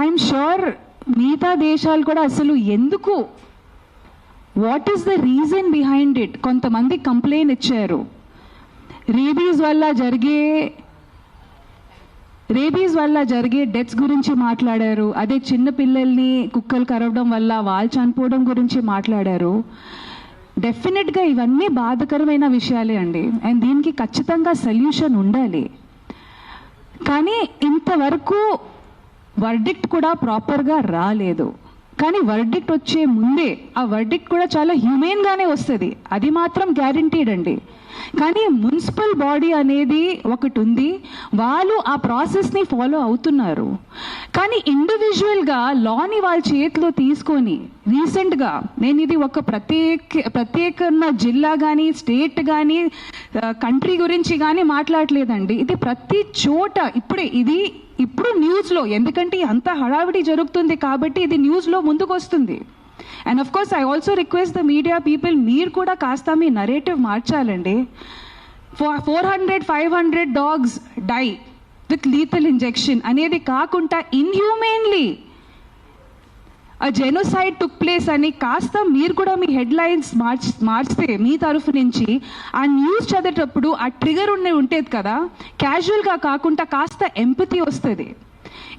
I'm sure మిగతా దేశాలు కూడా అసలు ఎందుకు, what is the reason behind it, కొంతమంది కంప్లైంట్ ఇచ్చారు. రేబీస్ వల్ల జరిగే డెత్స్ గురించి మాట్లాడారు. అదే చిన్న పిల్లల్ని కుక్కలు కరవడం వల్ల వాళ్ళు చనిపోవడం గురించి మాట్లాడారు. డెఫినెట్గా ఇవన్నీ బాధాకరమైన విషయాలే అండి, అండ్ దీనికి ఖచ్చితంగా సొల్యూషన్ ఉండాలి. కానీ ఇంతవరకు వర్డిక్ట్ కూడా ప్రాపర్గా రాలేదు. కానీ వర్డిక్ట్ వచ్చే ముందే ఆ వర్డిక్ట్ కూడా చాలా హ్యూమెన్గానే వస్తుంది, అది మాత్రం గ్యారంటీడ్ అండి. కానీ మున్సిపల్ బాడీ అనేది ఒకటి ఉంది, వాళ్ళు ఆ ప్రాసెస్ని ఫాలో అవుతున్నారు. కానీ ఇండివిజువల్గా లాని వాళ్ళ చేతిలో తీసుకొని రీసెంట్గా, నేను ఇది ఒక ప్రత్యేక జిల్లా కానీ స్టేట్ కానీ కంట్రీ గురించి కానీ మాట్లాడలేదండి. ఇది ప్రతి చోట ఇప్పుడు న్యూస్లో, ఎందుకంటే అంత హడావిడి జరుగుతుంది కాబట్టి ఇది న్యూస్లో ముందుకు వస్తుంది. And of course I also request the media people, మీరు కూడా కాస్త మీ నరేటివ్ మార్చాలండి. 400-500 dogs die with lethal injection అనేది కాకుండా ఇన్హ్యూమెన్లీ జెనోసైడ్ టుక్ ప్లేస్ అని కాస్త మీరు కూడా మీ హెడ్లైన్స్ మార్చితే మీ తరఫు నుంచి ఆ న్యూస్ చదివేటప్పుడు ఆ ట్రిగర్ ఉండేది కదా, క్యాజువల్గా కాకుండా కాస్త ఎంపతి వస్తుంది.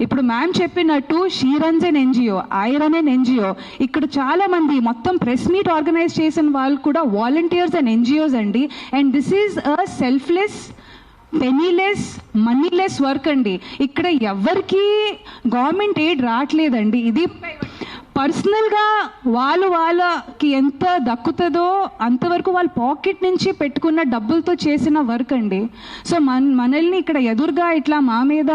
ఇప్పుడు మ్యామ్ చెప్పినట్టు she runs an NGO, I run an NGO. ఇక్కడ చాలా మంది మొత్తం ప్రెస్ మీట్ ఆర్గనైజ్ చేసిన వాళ్ళు కూడా వాలంటీర్స్ అండ్ ఎన్జిఓస్ అండి. And this is a selfless, పెనీలెస్, మనీలెస్ work అండి. ఇక్కడ ఎవరికి గవర్నమెంట్ ఎయిడ్ రావట్లేదండి. ఇది పర్సనల్గా వాళ్ళకి ఎంత దక్కుతుందో అంతవరకు వాళ్ళ పాకెట్ నుంచి పెట్టుకున్న డబ్బులతో చేసిన వర్క్ అండి. సో మనల్ని ఇక్కడ ఎదురుగా ఇట్లా మా మీద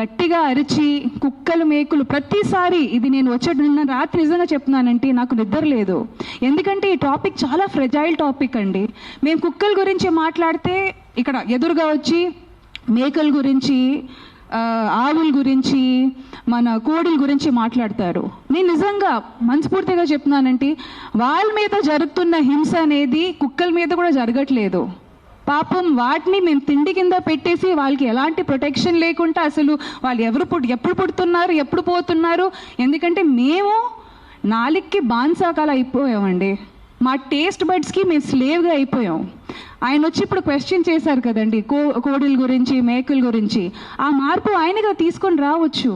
గట్టిగా అరిచి కుక్కలు మేకులు ప్రతిసారి, ఇది నేను నిన్న రాత్రి నిజంగా చెప్తున్నానంటే నాకు నిద్ర లేదు. ఎందుకంటే ఈ టాపిక్ చాలా ఫ్రెజైల్ టాపిక్ అండి. మేము కుక్కల గురించి మాట్లాడితే ఇక్కడ ఎదురుగా వచ్చి మేకల గురించి, ఆవుల గురించి, మన కోడిల గురించి మాట్లాడతారు. నేను నిజంగా మనస్ఫూర్తిగా చెప్తున్నానంటే వాళ్ళ మీద జరుగుతున్న హింస అనేది కుక్కల మీద కూడా జరగట్లేదు. పాపం వాటిని మేము తిండి కింద పెట్టేసి వాళ్ళకి ఎలాంటి ప్రొటెక్షన్ లేకుండా అసలు వాళ్ళు ఎప్పుడు పుడుతున్నారు, ఎప్పుడు పోతున్నారు. ఎందుకంటే మేము నాలుగుకి బాన్సాకాలు అయిపోయామండి, మా టేస్ట్ బడ్స్కి మేము స్లేవ్గా అయిపోయాం. ఆయన వచ్చి ఇప్పుడు క్వశ్చన్ చేశారు కదండి కోడిల గురించి, మేకల గురించి. ఆ మార్పు ఆయనగా తీసుకొని రావచ్చు.